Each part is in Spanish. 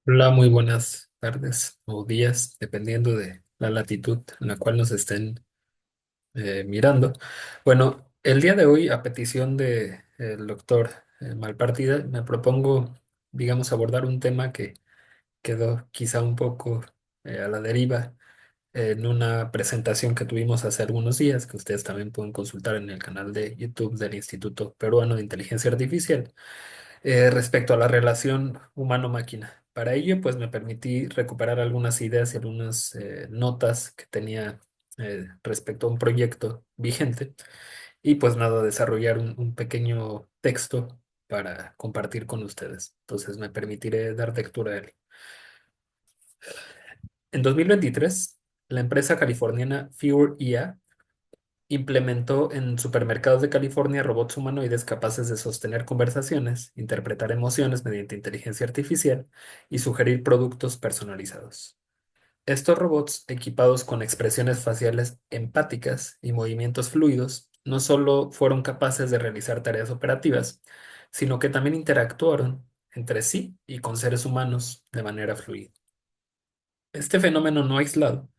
Hola, muy buenas tardes o días, dependiendo de la latitud en la cual nos estén mirando. Bueno, el día de hoy, a petición de el doctor Malpartida, me propongo, digamos, abordar un tema que quedó quizá un poco a la deriva en una presentación que tuvimos hace algunos días, que ustedes también pueden consultar en el canal de YouTube del Instituto Peruano de Inteligencia Artificial respecto a la relación humano-máquina. Para ello, pues me permití recuperar algunas ideas y algunas notas que tenía respecto a un proyecto vigente y pues nada, desarrollar un pequeño texto para compartir con ustedes. Entonces me permitiré dar lectura a él. En 2023, la empresa californiana Figure IA implementó en supermercados de California robots humanoides capaces de sostener conversaciones, interpretar emociones mediante inteligencia artificial y sugerir productos personalizados. Estos robots, equipados con expresiones faciales empáticas y movimientos fluidos, no solo fueron capaces de realizar tareas operativas, sino que también interactuaron entre sí y con seres humanos de manera fluida. Este fenómeno no aislado,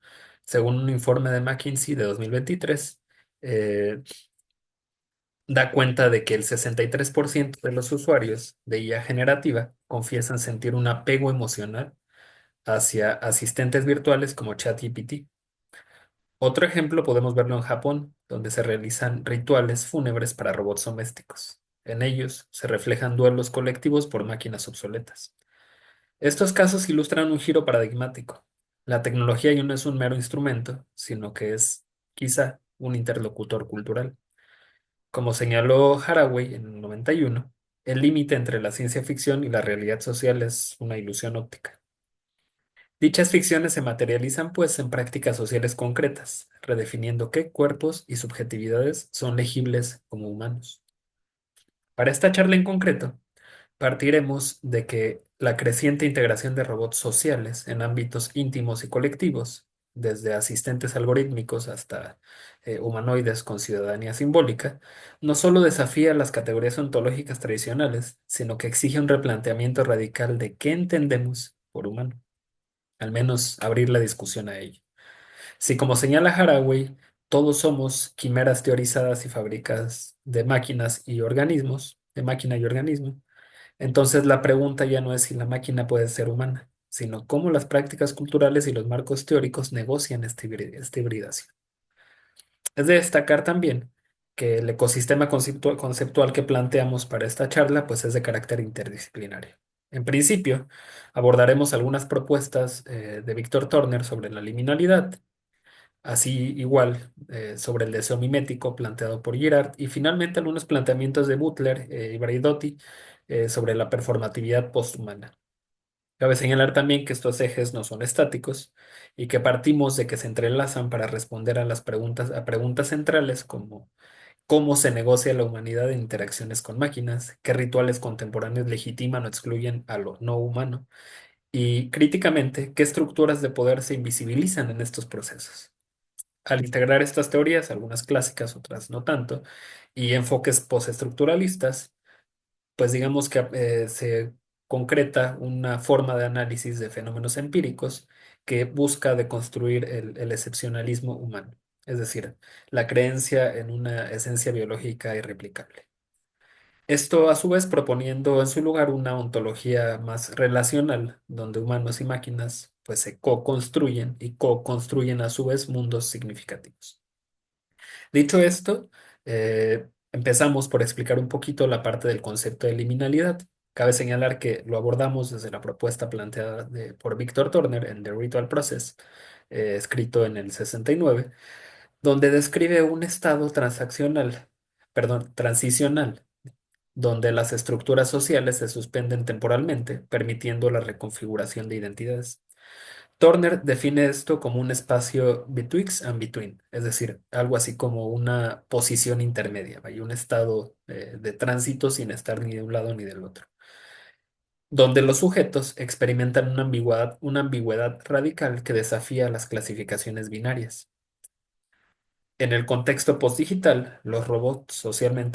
según un informe de McKinsey de 2023, eh, da cuenta de que el 63% de los usuarios de IA generativa confiesan sentir un apego emocional hacia asistentes virtuales como ChatGPT. Otro ejemplo podemos verlo en Japón, donde se realizan rituales fúnebres para robots domésticos. En ellos se reflejan duelos colectivos por máquinas obsoletas. Estos casos ilustran un giro paradigmático. La tecnología ya no es un mero instrumento, sino que es, quizá, un interlocutor cultural. Como señaló Haraway en el 91, el límite entre la ciencia ficción y la realidad social es una ilusión óptica. Dichas ficciones se materializan, pues, en prácticas sociales concretas, redefiniendo qué cuerpos y subjetividades son legibles como humanos. Para esta charla en concreto, partiremos de que la creciente integración de robots sociales en ámbitos íntimos y colectivos, desde asistentes algorítmicos hasta humanoides con ciudadanía simbólica, no solo desafía las categorías ontológicas tradicionales, sino que exige un replanteamiento radical de qué entendemos por humano, al menos abrir la discusión a ello. Si, como señala Haraway, todos somos quimeras teorizadas y fábricas de máquinas y organismos, de máquina y organismo, entonces la pregunta ya no es si la máquina puede ser humana, sino cómo las prácticas culturales y los marcos teóricos negocian esta hibridación. Es de destacar también que el ecosistema conceptual que planteamos para esta charla pues es de carácter interdisciplinario. En principio, abordaremos algunas propuestas de Víctor Turner sobre la liminalidad, así igual sobre el deseo mimético planteado por Girard y finalmente algunos planteamientos de Butler y Braidotti sobre la performatividad posthumana. Cabe señalar también que estos ejes no son estáticos y que partimos de que se entrelazan para responder a preguntas centrales como cómo se negocia la humanidad en interacciones con máquinas, qué rituales contemporáneos legitiman o excluyen a lo no humano y, críticamente, qué estructuras de poder se invisibilizan en estos procesos. Al integrar estas teorías, algunas clásicas, otras no tanto, y enfoques postestructuralistas, pues digamos que se concreta una forma de análisis de fenómenos empíricos que busca deconstruir el excepcionalismo humano, es decir, la creencia en una esencia biológica irreplicable. Esto a su vez proponiendo en su lugar una ontología más relacional, donde humanos y máquinas pues se co-construyen y co-construyen a su vez mundos significativos. Dicho esto, empezamos por explicar un poquito la parte del concepto de liminalidad. Cabe señalar que lo abordamos desde la propuesta planteada por Victor Turner en The Ritual Process, escrito en el 69, donde describe un estado transaccional, perdón, transicional, donde las estructuras sociales se suspenden temporalmente, permitiendo la reconfiguración de identidades. Turner define esto como un espacio betwixt and between, es decir, algo así como una posición intermedia, hay un estado de tránsito sin estar ni de un lado ni del otro, donde los sujetos experimentan una ambigüedad radical que desafía las clasificaciones binarias. En el contexto postdigital, los robots sociales,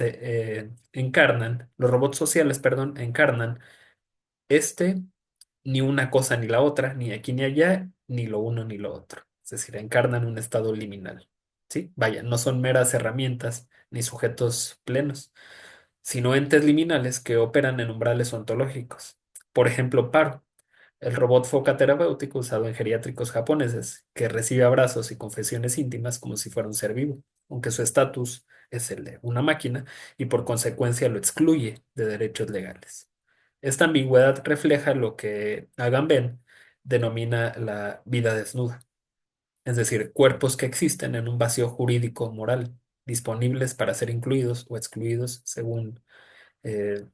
perdón, encarnan este ni una cosa ni la otra, ni aquí ni allá, ni lo uno ni lo otro. Es decir, encarnan un estado liminal. ¿Sí? Vaya, no son meras herramientas ni sujetos plenos, sino entes liminales que operan en umbrales ontológicos. Por ejemplo, Paro, el robot foca terapéutico usado en geriátricos japoneses, que recibe abrazos y confesiones íntimas como si fuera un ser vivo, aunque su estatus es el de una máquina y por consecuencia lo excluye de derechos legales. Esta ambigüedad refleja lo que Agamben denomina la vida desnuda, es decir, cuerpos que existen en un vacío jurídico moral, disponibles para ser incluidos o excluidos según eh,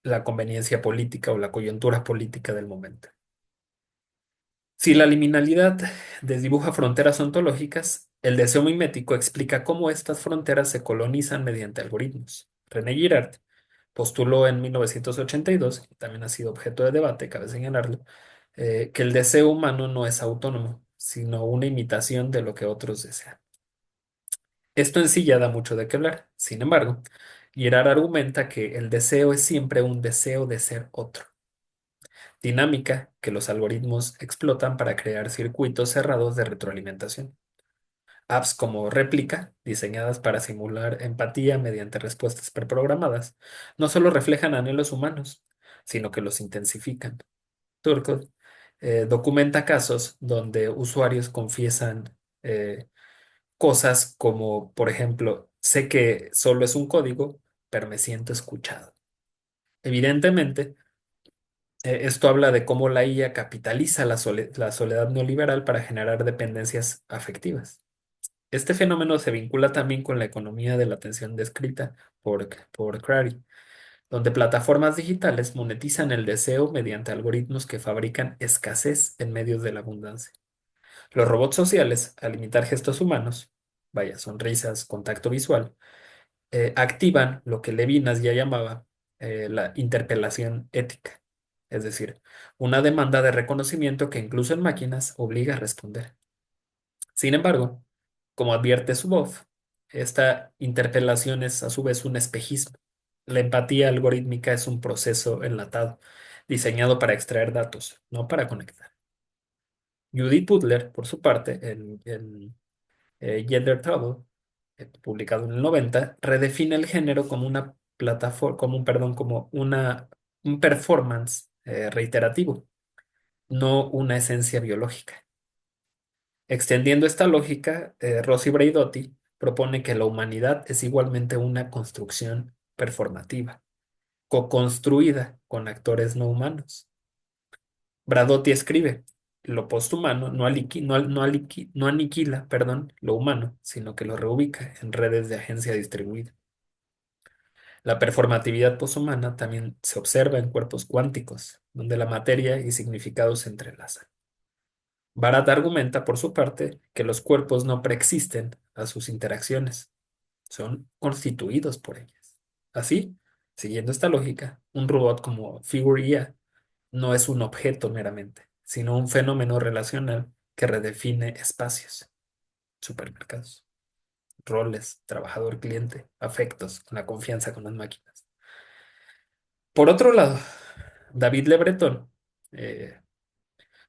la conveniencia política o la coyuntura política del momento. Si la liminalidad desdibuja fronteras ontológicas, el deseo mimético explica cómo estas fronteras se colonizan mediante algoritmos. René Girard postuló en 1982, y también ha sido objeto de debate, cabe señalarlo, que el deseo humano no es autónomo, sino una imitación de lo que otros desean. Esto en sí ya da mucho de qué hablar. Sin embargo, Girard argumenta que el deseo es siempre un deseo de ser otro, dinámica que los algoritmos explotan para crear circuitos cerrados de retroalimentación. Apps como Réplica, diseñadas para simular empatía mediante respuestas preprogramadas, no solo reflejan anhelos humanos, sino que los intensifican. Turco documenta casos donde usuarios confiesan cosas como, por ejemplo, sé que solo es un código, pero me siento escuchado. Evidentemente, esto habla de cómo la IA capitaliza la soledad neoliberal para generar dependencias afectivas. Este fenómeno se vincula también con la economía de la atención descrita por Crary, donde plataformas digitales monetizan el deseo mediante algoritmos que fabrican escasez en medios de la abundancia. Los robots sociales, al imitar gestos humanos, vaya, sonrisas, contacto visual, activan lo que Levinas ya llamaba la interpelación ética, es decir, una demanda de reconocimiento que incluso en máquinas obliga a responder. Sin embargo, como advierte Zuboff, esta interpelación es a su vez un espejismo. La empatía algorítmica es un proceso enlatado, diseñado para extraer datos, no para conectar. Judith Butler, por su parte, en Gender Trouble, publicado en el 90, redefine el género como una plataforma, un performance reiterativo, no una esencia biológica. Extendiendo esta lógica, Rossi Braidotti propone que la humanidad es igualmente una construcción performativa, co-construida con actores no humanos. Bradotti escribe, lo posthumano no aniquila, perdón, lo humano, sino que lo reubica en redes de agencia distribuida. La performatividad poshumana también se observa en cuerpos cuánticos, donde la materia y significado se entrelazan. Barat argumenta, por su parte, que los cuerpos no preexisten a sus interacciones, son constituidos por ellas. Así, siguiendo esta lógica, un robot como Figure IA no es un objeto meramente, sino un fenómeno relacional que redefine espacios, supermercados, roles, trabajador-cliente, afectos, la confianza con las máquinas. Por otro lado, David Le Breton eh,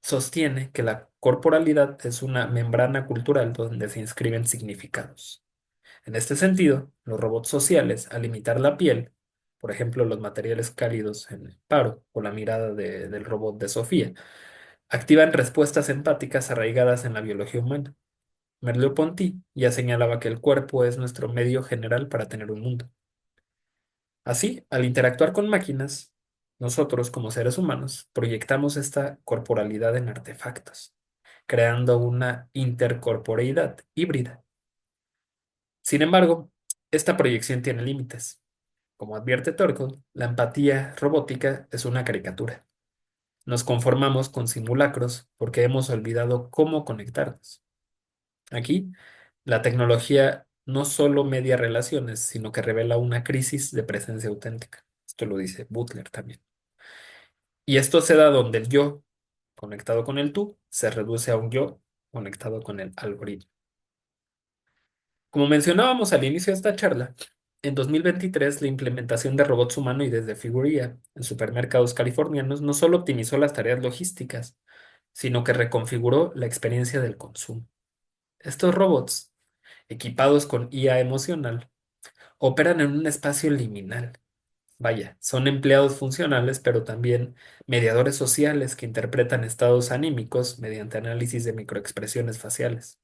sostiene que la corporalidad es una membrana cultural donde se inscriben significados. En este sentido, los robots sociales, al imitar la piel, por ejemplo, los materiales cálidos en el Paro o la mirada del robot de Sofía, activan respuestas empáticas arraigadas en la biología humana. Merleau-Ponty ya señalaba que el cuerpo es nuestro medio general para tener un mundo. Así, al interactuar con máquinas, nosotros como seres humanos proyectamos esta corporalidad en artefactos, creando una intercorporeidad híbrida. Sin embargo, esta proyección tiene límites. Como advierte Torkel, la empatía robótica es una caricatura. Nos conformamos con simulacros porque hemos olvidado cómo conectarnos. Aquí, la tecnología no solo media relaciones, sino que revela una crisis de presencia auténtica. Esto lo dice Butler también. Y esto se da donde el yo, conectado con el tú, se reduce a un yo conectado con el algoritmo. Como mencionábamos al inicio de esta charla, En 2023, la implementación de robots humanoides de figuría en supermercados californianos no solo optimizó las tareas logísticas, sino que reconfiguró la experiencia del consumo. Estos robots, equipados con IA emocional, operan en un espacio liminal. Vaya, son empleados funcionales, pero también mediadores sociales que interpretan estados anímicos mediante análisis de microexpresiones faciales.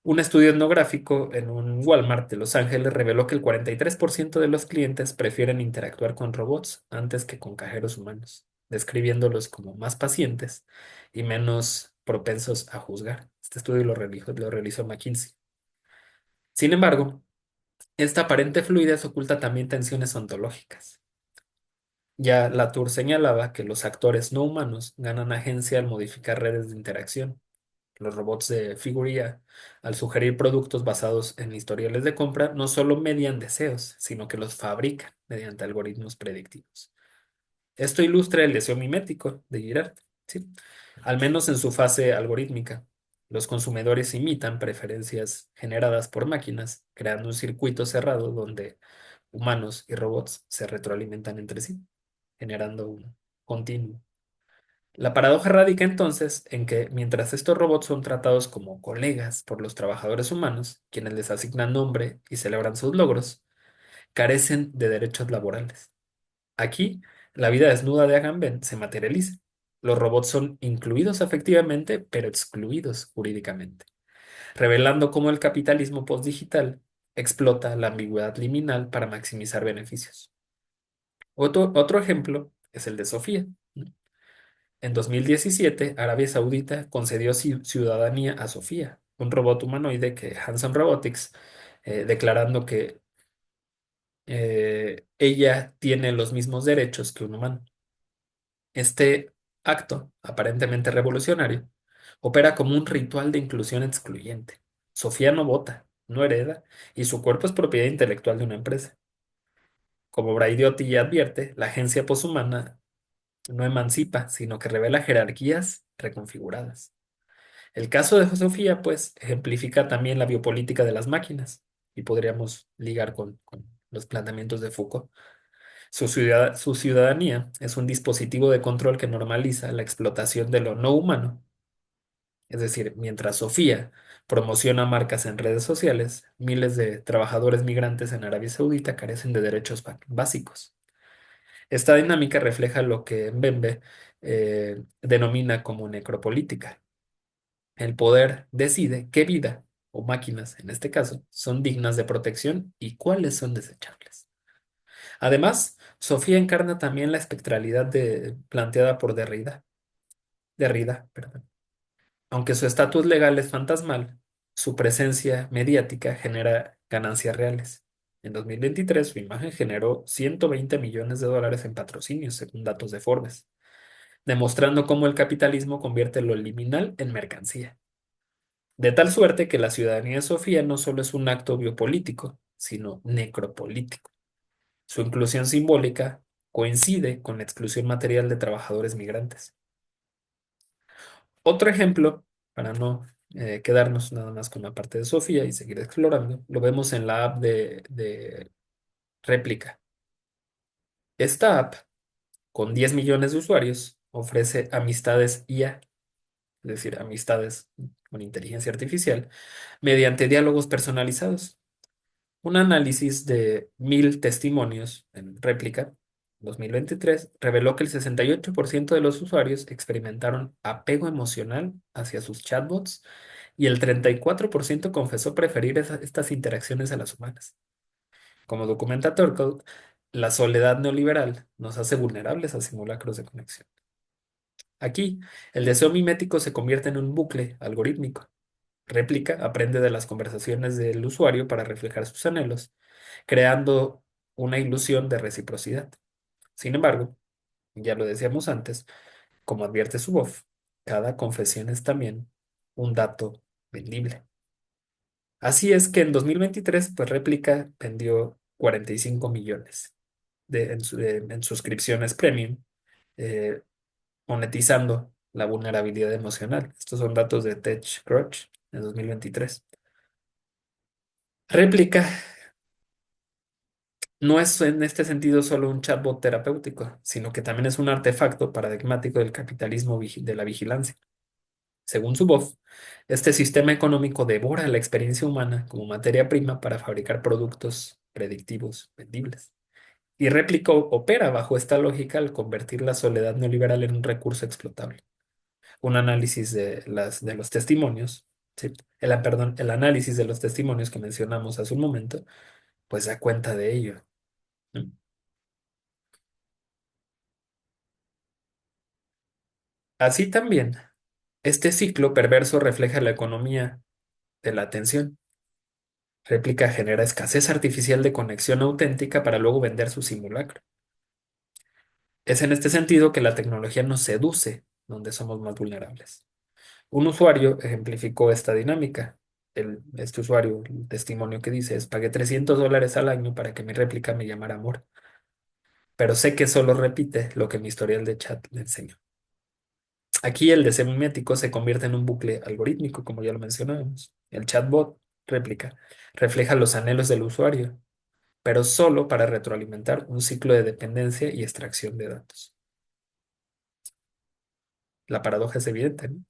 Un estudio etnográfico en un Walmart de Los Ángeles reveló que el 43% de los clientes prefieren interactuar con robots antes que con cajeros humanos, describiéndolos como más pacientes y menos propensos a juzgar. Este estudio lo realizó McKinsey. Sin embargo, esta aparente fluidez oculta también tensiones ontológicas. Ya Latour señalaba que los actores no humanos ganan agencia al modificar redes de interacción. Los robots de figuría, al sugerir productos basados en historiales de compra, no solo median deseos, sino que los fabrican mediante algoritmos predictivos. Esto ilustra el deseo mimético de Girard, ¿sí? Al menos en su fase algorítmica. Los consumidores imitan preferencias generadas por máquinas, creando un circuito cerrado donde humanos y robots se retroalimentan entre sí, generando un continuo. La paradoja radica entonces en que mientras estos robots son tratados como colegas por los trabajadores humanos, quienes les asignan nombre y celebran sus logros, carecen de derechos laborales. Aquí, la vida desnuda de Agamben se materializa. Los robots son incluidos afectivamente, pero excluidos jurídicamente, revelando cómo el capitalismo postdigital explota la ambigüedad liminal para maximizar beneficios. Otro ejemplo es el de Sofía. En 2017, Arabia Saudita concedió ciudadanía a Sofía, un robot humanoide que Hanson Robotics, declarando que ella tiene los mismos derechos que un humano. Este acto, aparentemente revolucionario, opera como un ritual de inclusión excluyente. Sofía no vota, no hereda, y su cuerpo es propiedad intelectual de una empresa. Como Braidiotti ya advierte, la agencia poshumana no emancipa, sino que revela jerarquías reconfiguradas. El caso de Sofía, pues, ejemplifica también la biopolítica de las máquinas y podríamos ligar con los planteamientos de Foucault. Su ciudadanía es un dispositivo de control que normaliza la explotación de lo no humano. Es decir, mientras Sofía promociona marcas en redes sociales, miles de trabajadores migrantes en Arabia Saudita carecen de derechos básicos. Esta dinámica refleja lo que Mbembe denomina como necropolítica. El poder decide qué vida, o máquinas en este caso, son dignas de protección y cuáles son desechables. Además, Sofía encarna también la espectralidad planteada por Derrida, perdón. Aunque su estatus legal es fantasmal, su presencia mediática genera ganancias reales. En 2023, su imagen generó $120 millones en patrocinios, según datos de Forbes, demostrando cómo el capitalismo convierte lo liminal en mercancía. De tal suerte que la ciudadanía de Sofía no solo es un acto biopolítico, sino necropolítico. Su inclusión simbólica coincide con la exclusión material de trabajadores migrantes. Otro ejemplo, para no quedarnos nada más con la parte de Sofía y seguir explorando, lo vemos en la app de Réplica. Esta app, con 10 millones de usuarios, ofrece amistades IA, es decir, amistades con inteligencia artificial, mediante diálogos personalizados. Un análisis de 1.000 testimonios en réplica 2023 reveló que el 68% de los usuarios experimentaron apego emocional hacia sus chatbots y el 34% confesó preferir estas interacciones a las humanas. Como documenta Turkle, la soledad neoliberal nos hace vulnerables a simulacros de conexión. Aquí, el deseo mimético se convierte en un bucle algorítmico. Réplica aprende de las conversaciones del usuario para reflejar sus anhelos, creando una ilusión de reciprocidad. Sin embargo, ya lo decíamos antes, como advierte su voz, cada confesión es también un dato vendible. Así es que en 2023, pues Réplica vendió 45 millones en suscripciones premium, eh, monetizando la vulnerabilidad emocional. Estos son datos de TechCrunch en 2023. Réplica No es en este sentido solo un chatbot terapéutico, sino que también es un artefacto paradigmático del capitalismo de la vigilancia. Según Zuboff, este sistema económico devora la experiencia humana como materia prima para fabricar productos predictivos vendibles. Y Replicó opera bajo esta lógica al convertir la soledad neoliberal en un recurso explotable. Un análisis de los testimonios, ¿sí? Perdón, el análisis de los testimonios que mencionamos hace un momento, pues da cuenta de ello, ¿no? Así también, este ciclo perverso refleja la economía de la atención. Réplica genera escasez artificial de conexión auténtica para luego vender su simulacro. Es en este sentido que la tecnología nos seduce donde somos más vulnerables. Un usuario ejemplificó esta dinámica. Este usuario, el testimonio que dice es, pagué $300 al año para que mi réplica me llamara amor, pero sé que solo repite lo que mi historial de chat le enseñó. Aquí el deseo mimético se convierte en un bucle algorítmico, como ya lo mencionábamos. El chatbot réplica refleja los anhelos del usuario, pero solo para retroalimentar un ciclo de dependencia y extracción de datos. La paradoja es evidente, ¿no?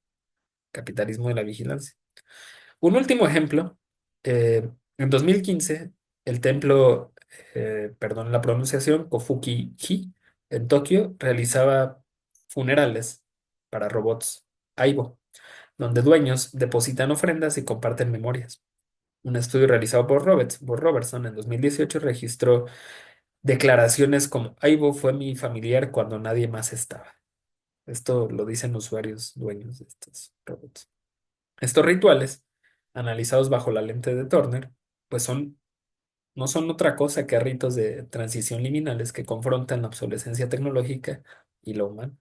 Capitalismo de la vigilancia. Un último ejemplo, en 2015, el templo, perdón la pronunciación, Kofuki-ji, en Tokio, realizaba funerales para robots Aibo, donde dueños depositan ofrendas y comparten memorias. Un estudio realizado por Robertson en 2018 registró declaraciones como Aibo fue mi familiar cuando nadie más estaba. Esto lo dicen usuarios dueños de estos robots. Estos rituales, analizados bajo la lente de Turner, pues no son otra cosa que ritos de transición liminales que confrontan la obsolescencia tecnológica y lo humano.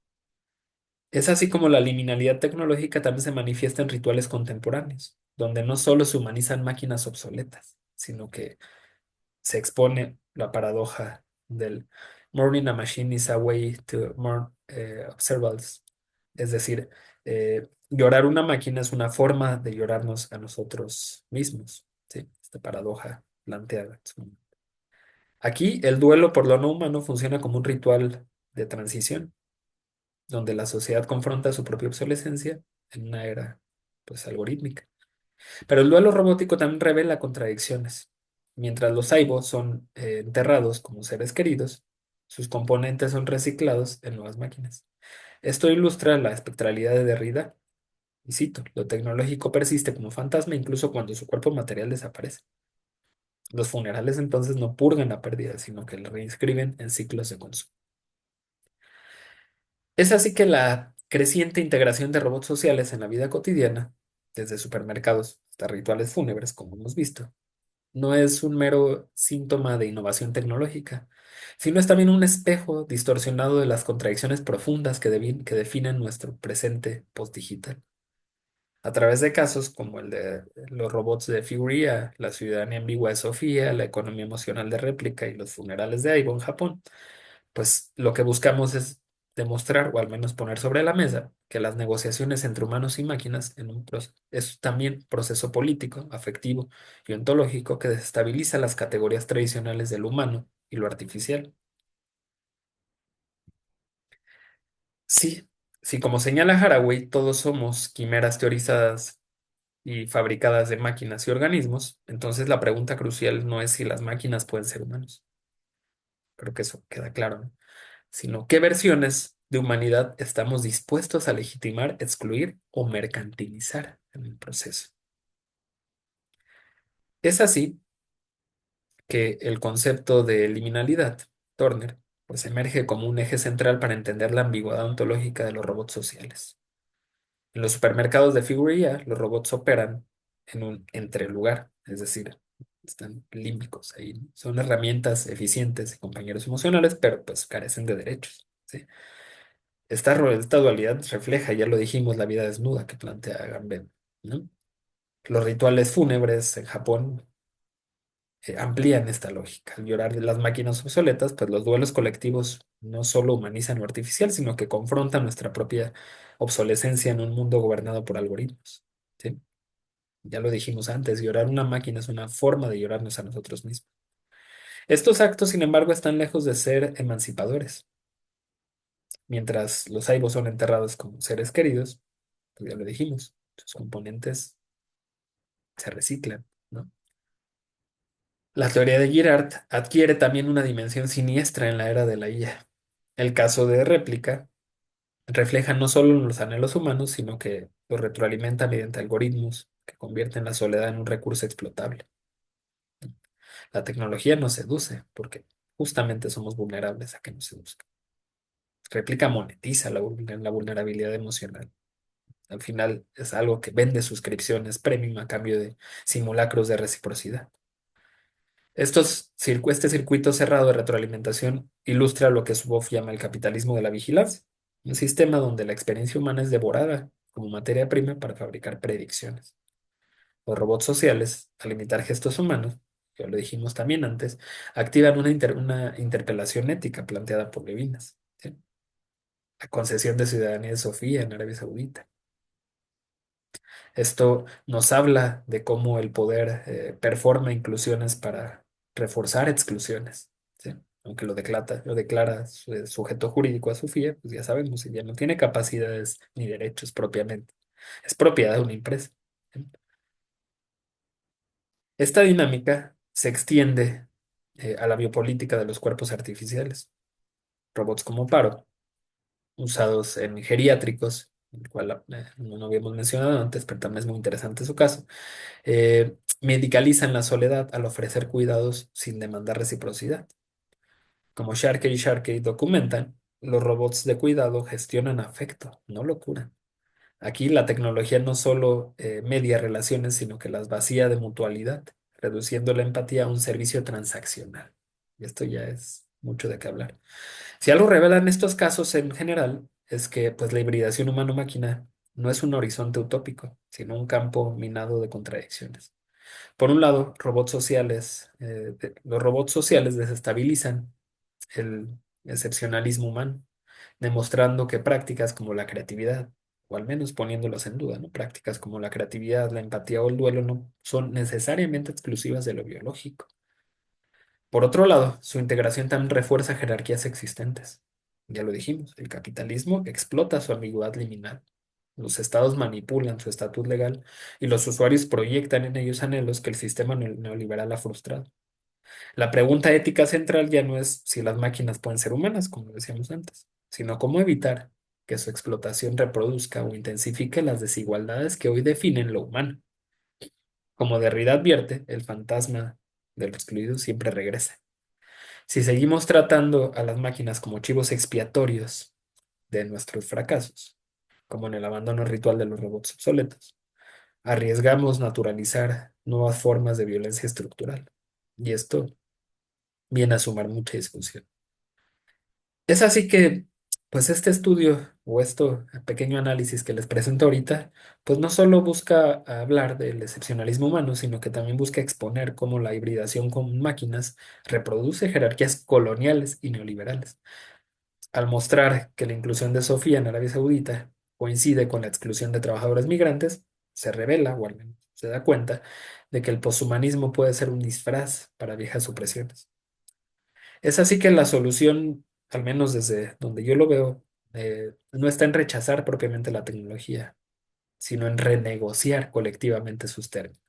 Es así como la liminalidad tecnológica también se manifiesta en rituales contemporáneos, donde no solo se humanizan máquinas obsoletas, sino que se expone la paradoja del mourning a machine is a way to mourn observables. Es decir, llorar una máquina es una forma de llorarnos a nosotros mismos. ¿Sí? Esta paradoja planteada. Aquí el duelo por lo no humano funciona como un ritual de transición, donde la sociedad confronta su propia obsolescencia en una era pues algorítmica. Pero el duelo robótico también revela contradicciones. Mientras los cyborgs son enterrados como seres queridos, sus componentes son reciclados en nuevas máquinas. Esto ilustra la espectralidad de Derrida, y cito, lo tecnológico persiste como fantasma incluso cuando su cuerpo material desaparece. Los funerales entonces no purgan la pérdida, sino que la reinscriben en ciclos de consumo. Es así que la creciente integración de robots sociales en la vida cotidiana, desde supermercados hasta rituales fúnebres, como hemos visto, no es un mero síntoma de innovación tecnológica, sino es también un espejo distorsionado de las contradicciones profundas que definen nuestro presente postdigital. A través de casos como el de los robots de Figuria, la ciudadanía ambigua de Sofía, la economía emocional de réplica y los funerales de Aibo en Japón, pues lo que buscamos es demostrar, o al menos poner sobre la mesa, que las negociaciones entre humanos y máquinas es también proceso político, afectivo y ontológico que desestabiliza las categorías tradicionales del humano y lo artificial. Sí, sí, como señala Haraway, todos somos quimeras teorizadas y fabricadas de máquinas y organismos, entonces la pregunta crucial no es si las máquinas pueden ser humanos, creo que eso queda claro, ¿no? Sino qué versiones de humanidad estamos dispuestos a legitimar, excluir o mercantilizar en el proceso. Es así que el concepto de liminalidad, Turner, pues emerge como un eje central para entender la ambigüedad ontológica de los robots sociales. En los supermercados de figuría, los robots operan en un entrelugar, es decir, están límbicos ahí, ¿no? Son herramientas eficientes y compañeros emocionales, pero pues carecen de derechos, ¿sí? Esta dualidad refleja, ya lo dijimos, la vida desnuda que plantea Agamben, ¿no? Los rituales fúnebres en Japón amplían esta lógica. Al llorar de las máquinas obsoletas, pues los duelos colectivos no solo humanizan lo artificial, sino que confrontan nuestra propia obsolescencia en un mundo gobernado por algoritmos, ¿sí? Ya lo dijimos antes, llorar una máquina es una forma de llorarnos a nosotros mismos. Estos actos, sin embargo, están lejos de ser emancipadores. Mientras los aibos son enterrados como seres queridos, pues ya lo dijimos, sus componentes se reciclan, ¿no? La teoría de Girard adquiere también una dimensión siniestra en la era de la IA. El caso de réplica refleja no solo los anhelos humanos, sino que los retroalimenta mediante algoritmos que convierten la soledad en un recurso explotable. La tecnología nos seduce porque justamente somos vulnerables a que nos seduzca. Réplica monetiza la vulnerabilidad emocional. Al final es algo que vende suscripciones premium a cambio de simulacros de reciprocidad. Este circuito cerrado de retroalimentación ilustra lo que Zuboff llama el capitalismo de la vigilancia, un sistema donde la experiencia humana es devorada como materia prima para fabricar predicciones. Los robots sociales, al imitar gestos humanos, ya lo dijimos también antes, activan una interpelación ética planteada por Levinas, ¿sí? La concesión de ciudadanía de Sofía en Arabia Saudita. Esto nos habla de cómo el poder performa inclusiones para reforzar exclusiones, ¿sí? Aunque lo declara sujeto jurídico a Sofía, pues ya sabemos, ella no tiene capacidades ni derechos propiamente. Es propiedad de una empresa, ¿sí? Esta dinámica se extiende a la biopolítica de los cuerpos artificiales, robots como Paro, usados en geriátricos, el cual no habíamos mencionado antes, pero también es muy interesante su caso. Medicalizan la soledad al ofrecer cuidados sin demandar reciprocidad. Como Sharkey y Sharkey documentan, los robots de cuidado gestionan afecto, no lo curan. Aquí la tecnología no solo media relaciones, sino que las vacía de mutualidad, reduciendo la empatía a un servicio transaccional. Y esto ya es mucho de qué hablar. Si algo revelan estos casos en general, es que pues, la hibridación humano-máquina no es un horizonte utópico, sino un campo minado de contradicciones. Por un lado, los robots sociales desestabilizan el excepcionalismo humano, demostrando que prácticas como la creatividad, o al menos poniéndolas en duda, ¿no? Prácticas como la creatividad, la empatía o el duelo no son necesariamente exclusivas de lo biológico. Por otro lado, su integración también refuerza jerarquías existentes. Ya lo dijimos, el capitalismo explota su ambigüedad liminal. Los estados manipulan su estatus legal y los usuarios proyectan en ellos anhelos que el sistema neoliberal ha frustrado. La pregunta ética central ya no es si las máquinas pueden ser humanas, como decíamos antes, sino cómo evitar que su explotación reproduzca o intensifique las desigualdades que hoy definen lo humano. Como Derrida advierte, el fantasma del excluido siempre regresa. Si seguimos tratando a las máquinas como chivos expiatorios de nuestros fracasos, como en el abandono ritual de los robots obsoletos, arriesgamos naturalizar nuevas formas de violencia estructural. Y esto viene a sumar mucha discusión. Es así que, pues este estudio o esto pequeño análisis que les presento ahorita, pues no solo busca hablar del excepcionalismo humano, sino que también busca exponer cómo la hibridación con máquinas reproduce jerarquías coloniales y neoliberales. Al mostrar que la inclusión de Sofía en Arabia Saudita coincide con la exclusión de trabajadores migrantes, se revela, o al menos se da cuenta, de que el poshumanismo puede ser un disfraz para viejas opresiones. Es así que la solución, al menos desde donde yo lo veo, no está en rechazar propiamente la tecnología, sino en renegociar colectivamente sus términos.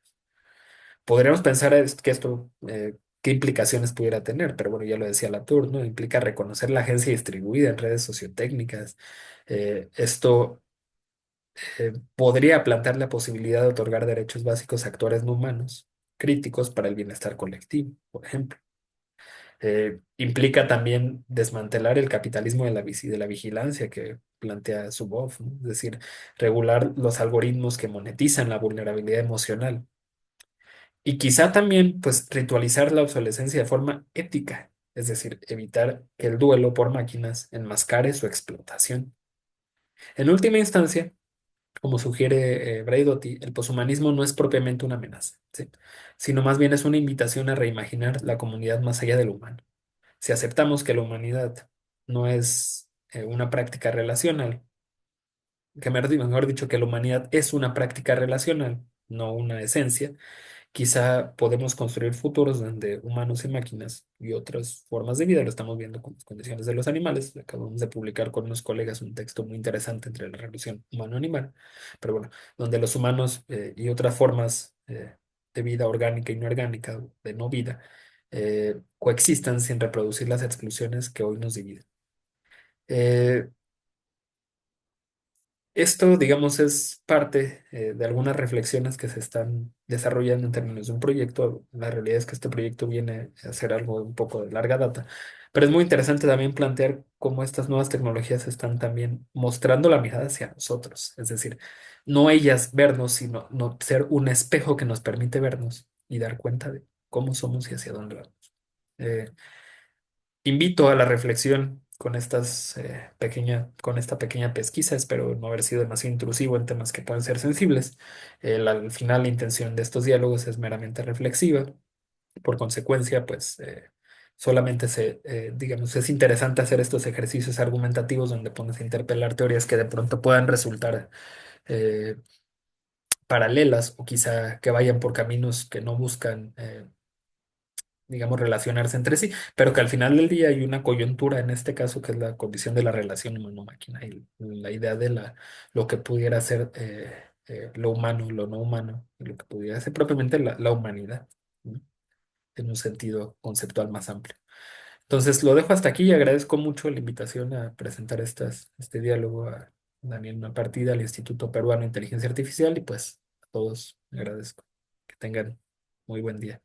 Podríamos pensar que esto, qué implicaciones pudiera tener, pero bueno, ya lo decía Latour, ¿no? Implica reconocer la agencia distribuida en redes sociotécnicas. Esto podría plantear la posibilidad de otorgar derechos básicos a actores no humanos, críticos para el bienestar colectivo, por ejemplo. Implica también desmantelar el capitalismo de la vigilancia que plantea Zuboff, ¿no? Es decir, regular los algoritmos que monetizan la vulnerabilidad emocional. Y quizá también, pues, ritualizar la obsolescencia de forma ética, es decir, evitar que el duelo por máquinas enmascare su explotación. En última instancia, como sugiere Braidotti, el poshumanismo no es propiamente una amenaza, ¿sí? Sino más bien es una invitación a reimaginar la comunidad más allá del humano. Si aceptamos que la humanidad no es una práctica relacional, mejor dicho, que la humanidad es una práctica relacional, no una esencia, quizá podemos construir futuros donde humanos y máquinas y otras formas de vida, lo estamos viendo con las condiciones de los animales. Acabamos de publicar con unos colegas un texto muy interesante entre la relación humano-animal, pero bueno, donde los humanos y otras formas de vida orgánica y no orgánica, de no vida, coexistan sin reproducir las exclusiones que hoy nos dividen. Eh, Esto, digamos, es parte de algunas reflexiones que se están desarrollando en términos de un proyecto. La realidad es que este proyecto viene a ser algo un poco de larga data, pero es muy interesante también plantear cómo estas nuevas tecnologías están también mostrando la mirada hacia nosotros. Es decir, no ellas vernos, sino no ser un espejo que nos permite vernos y dar cuenta de cómo somos y hacia dónde vamos. Eh, Invito a la reflexión con con esta pequeña pesquisa. Espero no haber sido demasiado intrusivo en temas que pueden ser sensibles. Al final, la intención de estos diálogos es meramente reflexiva. Por consecuencia, pues digamos, es interesante hacer estos ejercicios argumentativos donde pones a interpelar teorías que de pronto puedan resultar eh, paralelas o quizá que vayan por caminos que no buscan digamos, relacionarse entre sí, pero que al final del día hay una coyuntura en este caso que es la condición de la relación humano-máquina y la idea de lo que pudiera ser lo humano, lo no humano, y lo que pudiera ser propiamente la humanidad, ¿no? En un sentido conceptual más amplio. Entonces lo dejo hasta aquí y agradezco mucho la invitación a presentar este diálogo a Daniel Malpartida, al Instituto Peruano de Inteligencia Artificial y pues a todos agradezco que tengan muy buen día.